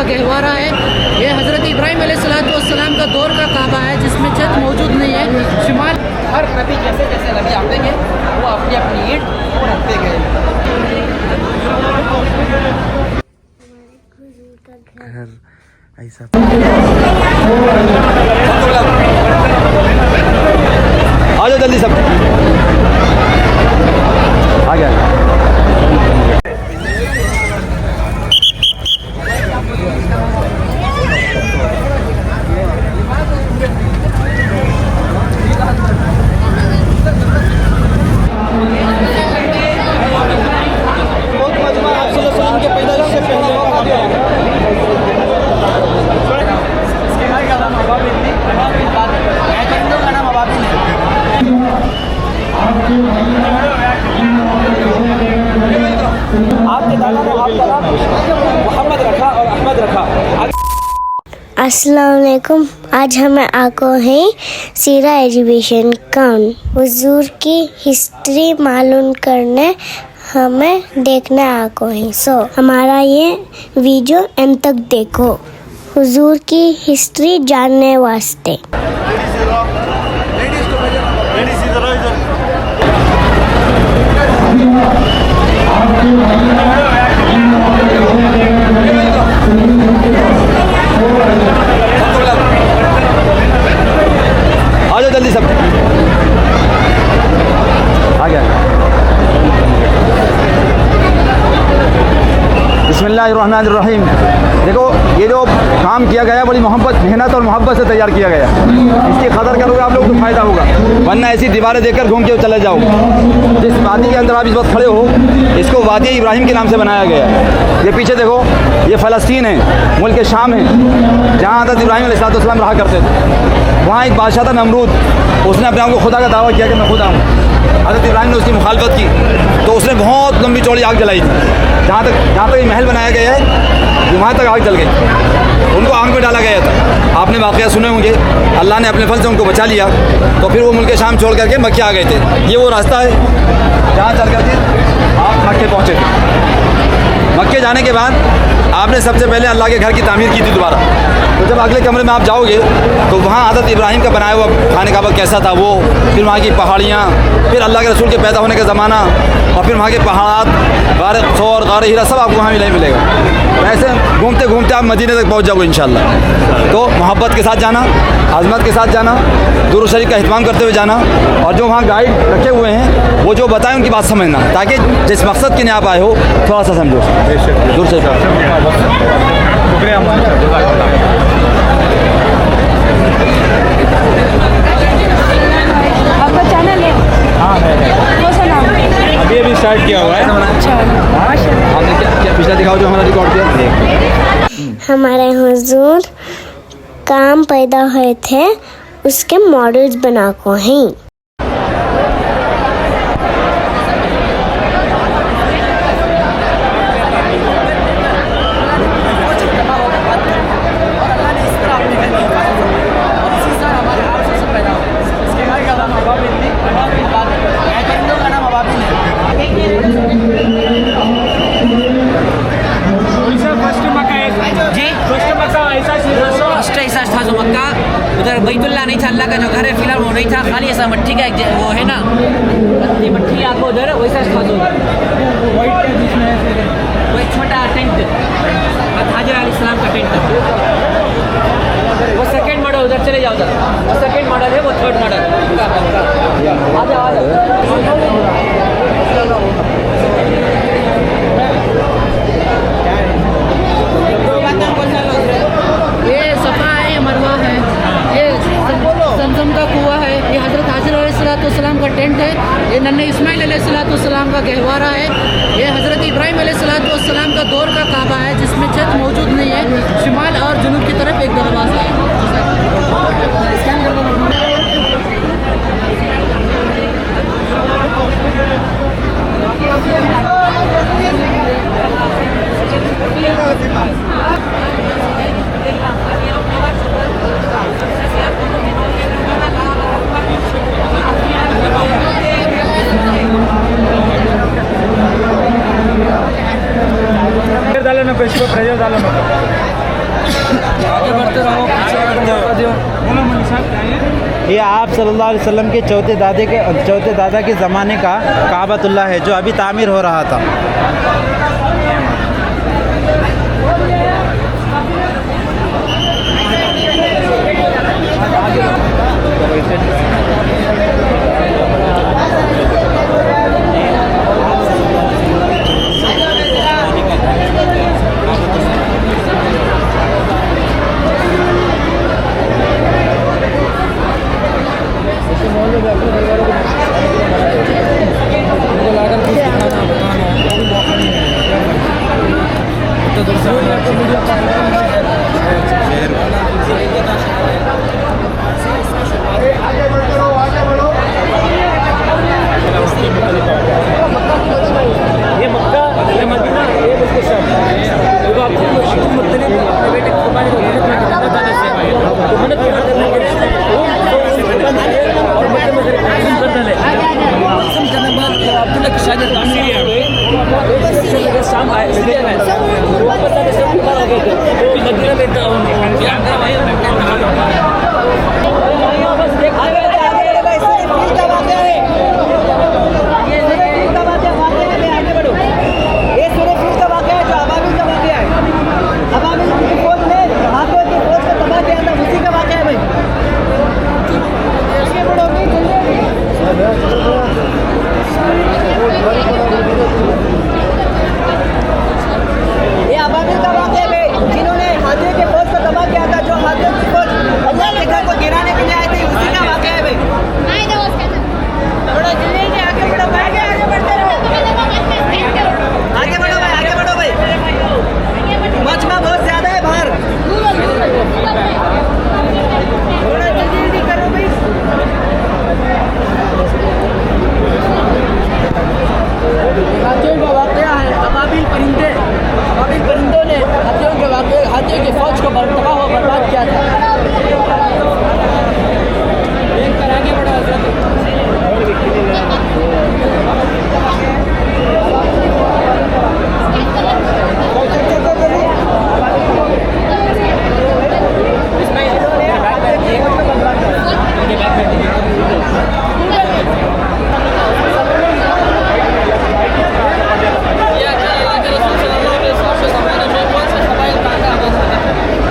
गहवारा है। ये हज़रत इब्राहीम अलैहिस्सलाम का दौर का काबा है जिसमें छत मौजूद नहीं है। शिमाल हर नबी जैसे जैसे नबी आते गए वो अपनी अपनी ईंट वो रखते गए। घर ऐसा आ जाओ जल्दी सब आ गया। अस्सलाम वालेकुम। आज हमें आको है सीरा एजुकेशन काउंट हुजूर की हिस्ट्री मालूम करने हमें देखने आको है। सो हमारा ये वीडियो एंड तक देखो हुजूर की हिस्ट्री जानने वास्ते। आ जाओ जल्दी सब आ गया। बिस्मिल्लाहिर्रहमानिर्रहीम। देखो ये जो काम किया गया बड़ी मोहब्बत मेहनत और मोहब्बत से तैयार किया गया। इसकी कदर करोगे आप लोग तो फ़ायदा होगा, वरना ऐसी दीवारें देखकर घूम के चले जाओ। जिस वादी के अंदर आप इस वक्त खड़े हो इसको वादी इब्राहिम के नाम से बनाया गया है। ये पीछे देखो ये फ़लस्तीन है, मुल्क शाम है, जहाँ हज़रत इब्राहिम अलैहिस्सलाम रहा करते थे। वहाँ एक बादशाह था नमरूद, उसने अपने आप को खुदा का दावा किया कि मैं खुदा हूँ। हज़रत इब्राहिम ने उसकी मुखालफत की तो उसने बहुत लंबी चौड़ी आग जलाई थी। जहाँ तक ये महल बनाया गया है वहाँ तक आग जल गई, उनको आग में डाला गया था। आपने वाक़या सुने होंगे। अल्लाह ने अपने फल से उनको बचा लिया तो फिर वो मुल्क शाम छोड़ करके मक्के आ गए थे। ये वो रास्ता है जहाँ चल करके आप मक्के पहुँचे थे। मक्के जाने के बाद आपने सबसे पहले अल्लाह के घर की तामीर की थी दोबारा। तो जब अगले कमरे में आप जाओगे तो वहाँ हज़रत इब्राहिम का बनाया हुआ खाने का कैसा था वो, फिर वहाँ की पहाड़ियाँ, फिर अल्लाह के रसूल के पैदा होने का ज़माना, और फिर वहाँ के पहाड़ गार सौर गार हीरा सब आपको वहाँ मिलेगा। ऐसे घूमते घूमते आप मदीने तक पहुँच जाओगे इंशाअल्लाह। तो मोहब्बत के साथ जाना, अज़मत के साथ जाना, दुरूद शरीफ का एहतमाम करते हुए जाना, और जो वहाँ गाइड रखे हुए हैं वो जो बताएं उनकी बात समझना, ताकि जिस मकसद के लिए आप आए हो थोड़ा सा समझो। दूर से आपका चैनल है? हाँ है, अभी स्टार्ट किया हुआ है। आपने क्या पिछला दिखाओ जो हमारा रिकॉर्ड किया। हमारे हुजूर काम पैदा हुए थे उसके मॉडल्स बना को हैं। उधर बैतुल्ला नहीं था, अल्लाह का जो घर है फिलहाल वो नहीं था, खाली ऐसा मट्टी का वो है ना, पत्ती मट्टी आपको उधर वैसा था। वो एक छोटा टेंट हाजिर अलैहिस्सलाम का टेंट था। वो सेकंड मॉडल उधर चले जाओ, उधर वो सेकंड मॉडल है, वो थर्ड मॉडल। आ जाओ। ये सफ़ा है, ये मरवा है, ये ज़मज़म का कुआं है, ये हज़रत हाजिर अलैहिस्सलाम का टेंट है, ये नन्हे इस्माइल अलैहिस्सलाम का गहवारा है। ये हज़रत इब्राहीम अलैहिस्सलाम का दौर का काबा है जिसमें छत मौजूद नहीं है। शिमाल और जुनूब की तरफ एक दरवाज़ा है। प्रेशर डालो ना, आगे बढ़ते रहो, पीछे बढ़ते रहो। ये आप सल्लल्लाहु अलैहि वसल्लम के चौथे दादा के ज़माने का काबतुल्लाह है, जो अभी तामीर हो रहा था। ये मक्का, ये मदीना, ये मुल्क शाम। देखो आप अब्दुल मुत्तलिब अपने बेटे की कुर्बानी को मन्नत मांगे थे, अल्लाह ताला से। तो मन्नत पूरा करने के लिए और मक्के में कर डाले। कसम करने के बाद जब अब्दुल्ला की शादी तामीर हो गई, शाम आए, सीरिया में वापस आके सब बीमार हो गए थे। तो मदीना में क्या करा भाई, बस देख ये अबाबिल का वाक़या है जिन्होंने हाथियों के फौज को तबाह किया था, जो हाथियों की फौज अल्लाह के घर को गिराने के लिए आए थे, उसी का वाक़या है भाई। थोड़ा जल्दी से आगे बढ़ो भाई, आगे बढ़ते रहो, आगे बढ़ो भाई, आगे बढ़ो भाई। मजमा बहुत ज़्यादा है बाहर, थोड़ा जल्दी करो भाई। हाथियों का वाक़या है, अबाबिल परिंदों ने हाथियों के फौज को तबाह और बर्बाद किया था। आगे बढ़ो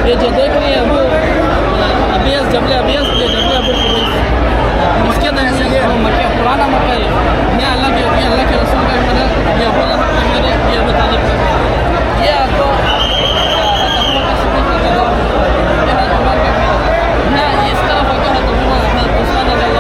ये जो देख रहे हैं वो अबियस जबले अबियस जो जबले अबू कुवैस, इसके अंदर से ये मक्का पुराना मक्का है। ये अल्लाह के रसूल का मदद, ये अबू लहब का मदद, ये अबू तालिब का, ये आपको इस तरफ अगर तो दूसरा नजर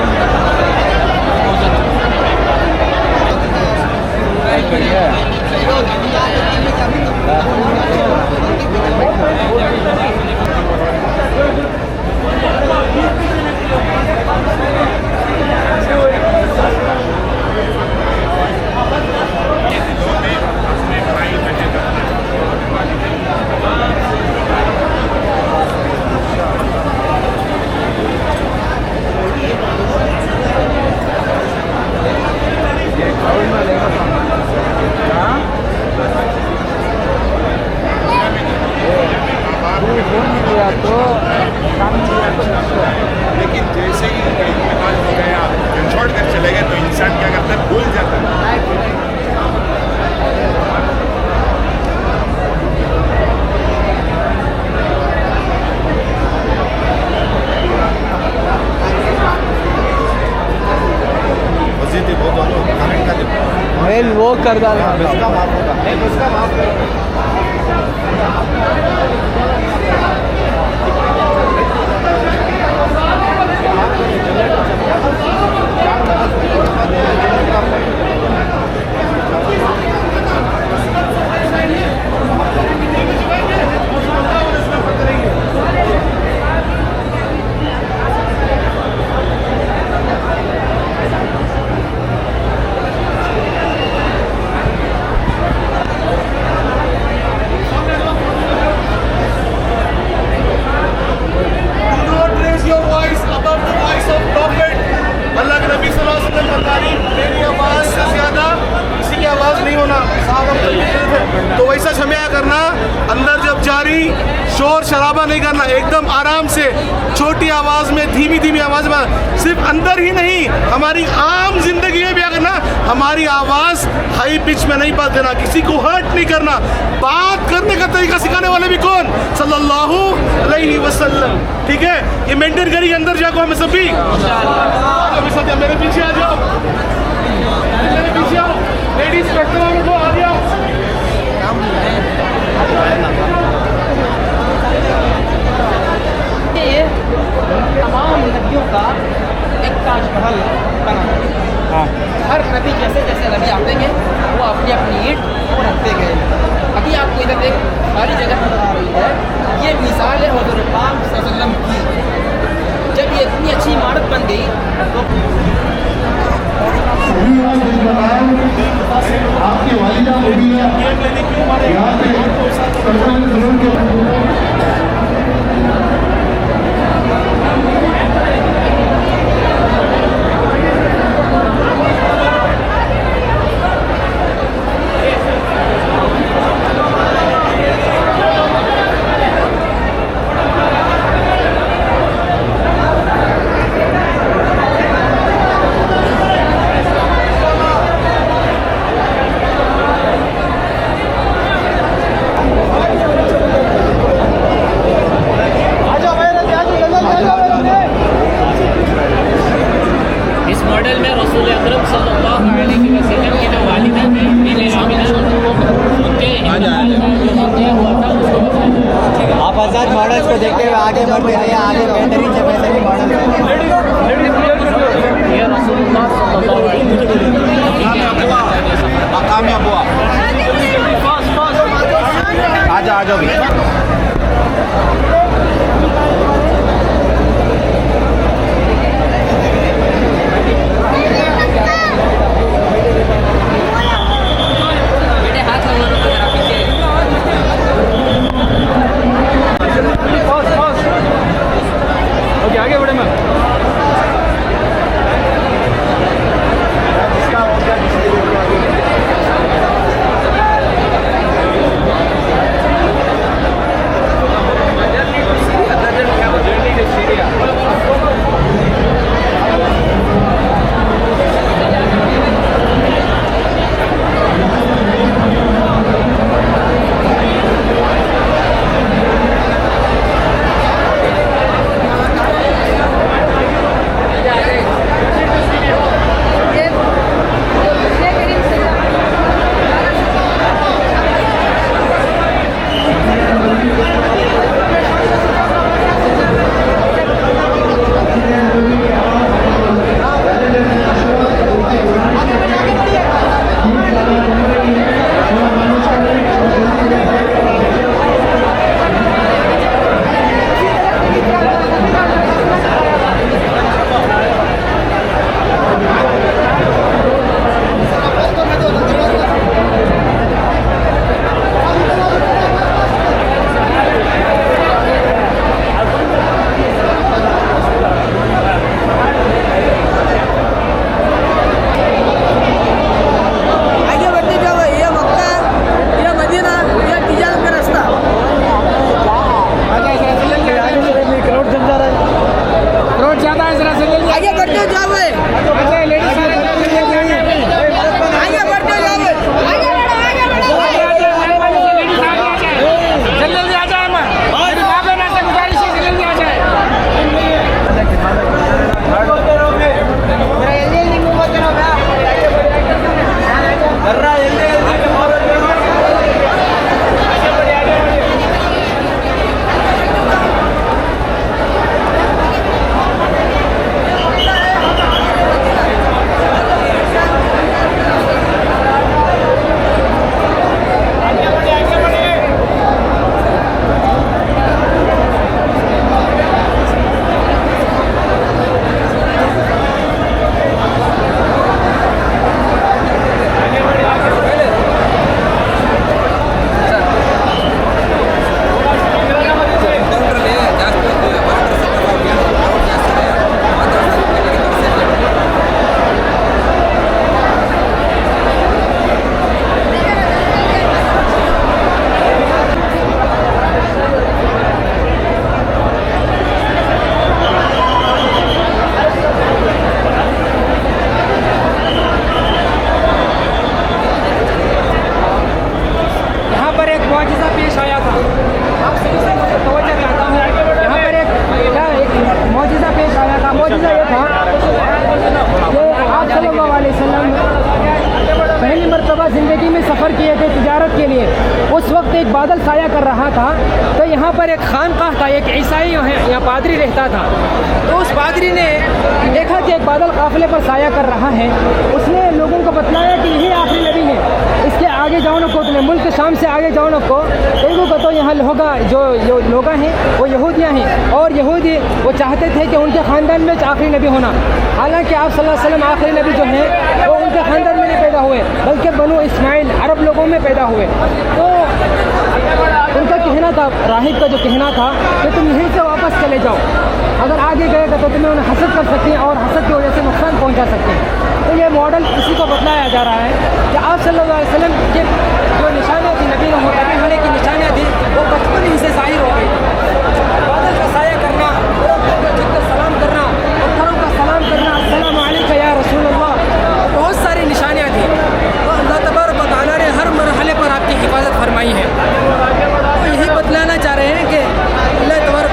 लेकिन जैसे ही इत्मीनान हो गया, छोड़ कर चले गए, तो इंसान क्या करता है, भूल जाता है। वो कर डाला उसका माफ होगा, उसका माफ होगा। शोर शराबा नहीं करना, एकदम आराम से छोटी आवाज़ में, धीमी धीमी आवाज़ में, सिर्फ अंदर ही नहीं हमारी आम जिंदगी में भी अगर ना हमारी आवाज़ हाई पिच में नहीं बात देना, किसी को हर्ट नहीं करना। बात करने का तरीका सिखाने वाले भी कौन? सल्लल्लाहु अलैहि वसल्लम। ठीक है, ये मेंटेन करिए, अंदर जाको हमें सभी। मेरे पीछे आ जाओ, मेरे पीछे आओ, लेडीज बैठो, आ जाओ। ये तमाम नदियों का एक ताजमहल बना है। हाँ। हर नदी जैसे जैसे नदी आते गए वो अपनी अपनी ईंट वो रखते गए। अभी आपको इधर एक सारी जगह नजर आ रही है, ये मिसाल है हुज़ूर पाक सल्लल्लाहु अलैहि वसल्लम की। जब ये इतनी अच्छी इमारत बन गई तो आपकी वालिदा इस मॉडल में रसूल अकरम सल्लल्लाहु अलैहि वसल्लम की जो वालिदा थी उनके हुआ था उसको आप आज़ाद मॉडल्स को देखते हुए आगे बढ़ते रहिए, आगे बेहतरीन से बेहतरीन मॉडल। ये रसूलुल्लाह सल्लल्लाहु अलैहि वसल्लम कामयाब हुआ। आ जाओ भी। आगे बढ़े मैम। मुआजिज़ा पेश आया था। आप सभी से मुझे तवज्जो चाहता हूँ, यहाँ पर एक मुआजिज़ा पेश आया था। मुआजिज़ा ये था कि आप सल्लल्लाहु अलैहि वसल्लम पहली मरतबा ज़िंदगी में सफ़र किए थे तिजारत के लिए। उस वक्त एक बादल साया कर रहा था, तो यहाँ पर एक खानकाह था, एक ईसाई यहाँ पादरी रहता था। तो उस पादरी ने देखा कि एक बादल काफ़िले पर साया कर रहा है। उसने लोगों को बतलाया कि यही आखिरी नबी है, इसके आगे जाओ न को, तुम्हें मुल्क शाम से आगे जाओ न को, देखो को तो यहाँ लोग जो लोग हैं वो यहूदियाँ हैं, और यहूदी वो चाहते थे कि उनके ख़ानदान में आखिरी नबी होना। हालांकि आप सल्लल्लाहु अलैहि वसल्लम आखिरी नबी जो हैं वो उनके ख़ानदान में नहीं पैदा हुए, बल्कि बनु इस्माइल अरब लोगों में पैदा हुए। तो उनका कहना था, राहिब का जो कहना था कि तुम यहीं से वापस चले जाओ, अगर आगे गए तो तुम्हें उन्हें हसद कर सकते हैं और हसद की वजह से नुकसान पहुंचा सकते हैं। तो ये मॉडल इसी को बतलाया जा रहा है कि आप सल्लल्लाहु अलैहि वसल्लम के जो निशानियाँ थी, नबी होने की निशानियाँ थी, वो बचपन ही से ज़ाहिर हो गई। बादल का साया करना, झुककर सलाम करना, पत्थरों का सलाम करना, अस्सलामु अलैका या रसूल अल्लाह, बहुत सारी निशानियाँ थी। तो अल्लाह तबारक व तआला ने हर मरहले पर आपकी हिफाजत फरमाई है। तो यही बतलाना चाह रहे हैं कि अल्लाह तबारक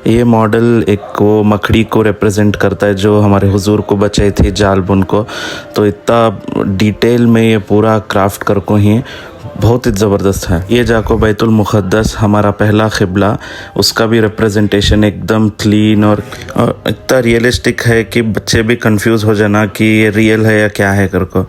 ये मॉडल एक वो मकड़ी को रिप्रेजेंट करता है जो हमारे हुजूर को बचाई थी जाल बुन को। तो इतना डिटेल में ये पूरा क्राफ्ट कर को ही बहुत ही ज़बरदस्त है। ये जाको बैतुल मुक़द्दस हमारा पहला क़िबला, उसका भी रिप्रेजेंटेशन एकदम क्लीन और इतना रियलिस्टिक है कि बच्चे भी कंफ्यूज हो जाना कि ये रियल है या क्या है कर को।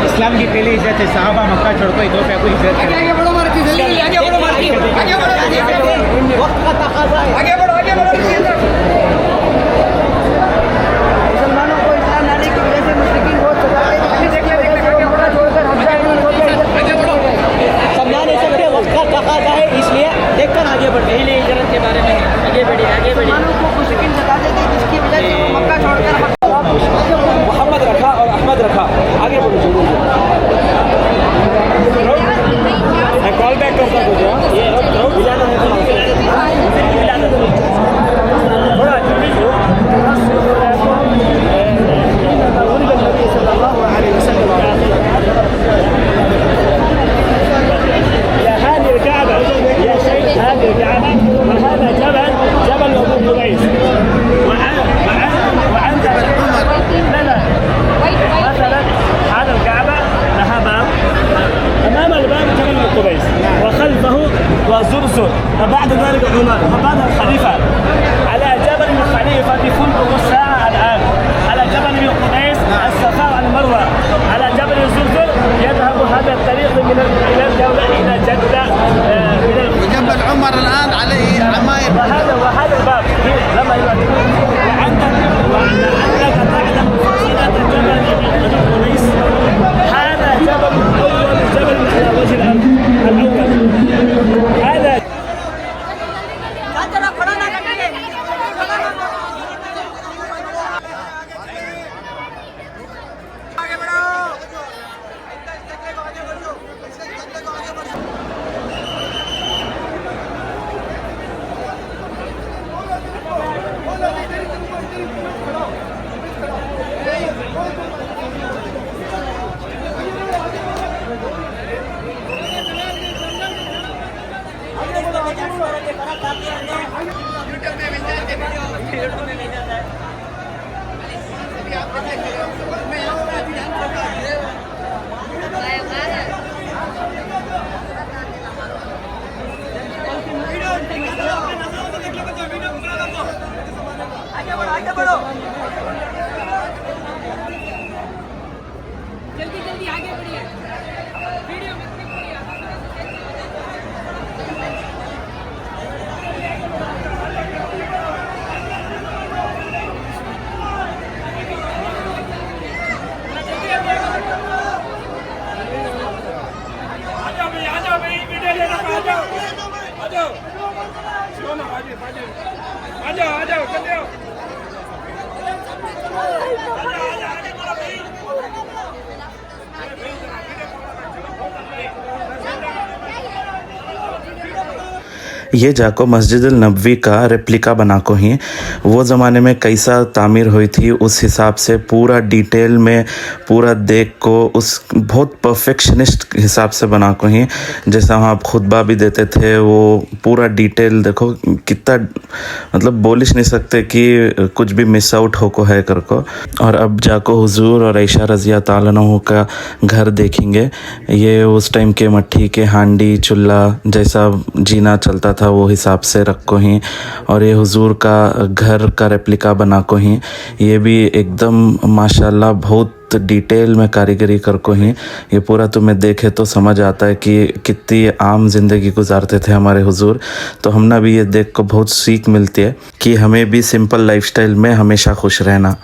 इस्लाम की पहली हिजरत है, सहाबा मक्का छोड़कर इथोपिया को हिजरत कर आगे बढ़ो मार्की, जल्दी आगे बढ़ो मार्की, आगे बढ़ो, वक्त का तकाज़ा है, आगे बढ़ो, आगे बढ़ो। मुसलमानों को इस्लाम लाने की वजह से मुश्रिकीन बहुत सताते हैं, छोड़कर समझा नहीं सकते, वक्त का तकाज़ा है, इसलिए देखकर आगे बढ़। पहले हिजरत के बारे में आगे बढ़िए, आगे बढ़िए। मुसलमानों को मुश्रिकीन सताते थे, जिसकी वजह से वो मक्का छोड़कर मोहम्मद रखा और अहमद रखा। आगे बढ़ो जल्दी, मैं कॉल बैक करता हूँ तुझे। ये मिलाना है थोड़ा जल्दी जल्दी आगे बढ़िए वीडियो में क्लिक करिए ये जाको मस्जिद नबवी का रेप्लिका बना को ही वो ज़माने में कैसा तामीर हुई थी उस हिसाब से पूरा डिटेल में पूरा देख को उस बहुत परफेक्शनिस्ट हिसाब से बना को ही जैसा वहाँ खुतबा भी देते थे वो पूरा डिटेल देखो कितना मतलब बोल ही नहीं सकते कि कुछ भी मिस आउट हो को है कर को। और अब जाको हुजूर और आयशा रज़िया ताला अन्हा का घर देखेंगे। ये उस टाइम के मट्टी के हांडी चूल्हा जैसा जीना चलता था वो हिसाब से रखो ही और ये हुजूर का घर का रेप्लिका बना को ही ये भी एकदम माशाल्लाह बहुत डिटेल में कारीगरी कर को ही ये पूरा तुम्हें देखे तो समझ आता है कि कितनी आम जिंदगी गुजारते थे हमारे हुजूर। तो हमने भी ये देख को बहुत सीख मिलती है कि हमें भी सिंपल लाइफस्टाइल में हमेशा खुश रहना।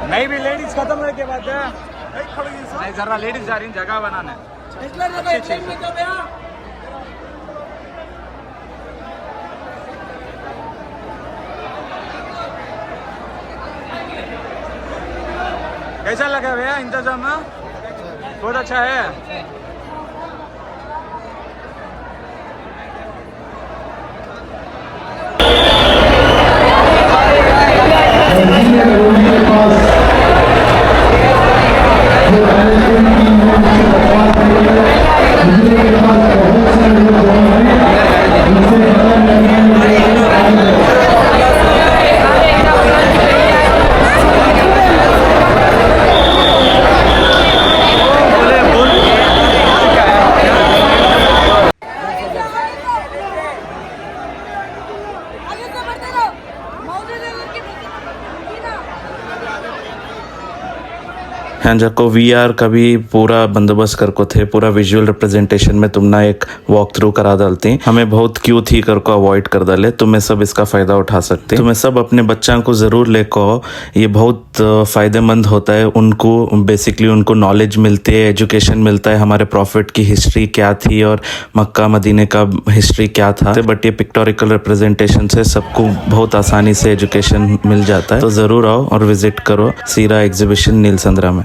नहीं भी लेडीज खत्म होने के बाद नहीं जरा लेडीज जा रही जगह बनाने कैसा लगा भैया इंतजाम बहुत अच्छा है। हाँ जाको VR का भी पूरा बंदोबस्त कर को थे पूरा विजुअल रिप्रेजेंटेशन में तुमना एक वॉक थ्रू करा डालती हमें बहुत क्यों थी कर को अवॉइड कर डाले तुम्हें सब इसका फ़ायदा उठा सकते तुम्हें सब अपने बच्चों को ज़रूर लेको ये बहुत फ़ायदेमंद होता है उनको बेसिकली उनको नॉलेज मिलती है एजुकेशन मिलता है हमारे प्रॉफिट की हिस्ट्री क्या थी और मक्का मदीने का हिस्ट्री क्या था बट ये पिक्टोरिकल रिप्रेजेंटेशन से सबको बहुत आसानी से एजुकेशन मिल जाता है। तो ज़रूर आओ और विज़िट करो सीरा एग्जीबिशन नीलसंद्रा में।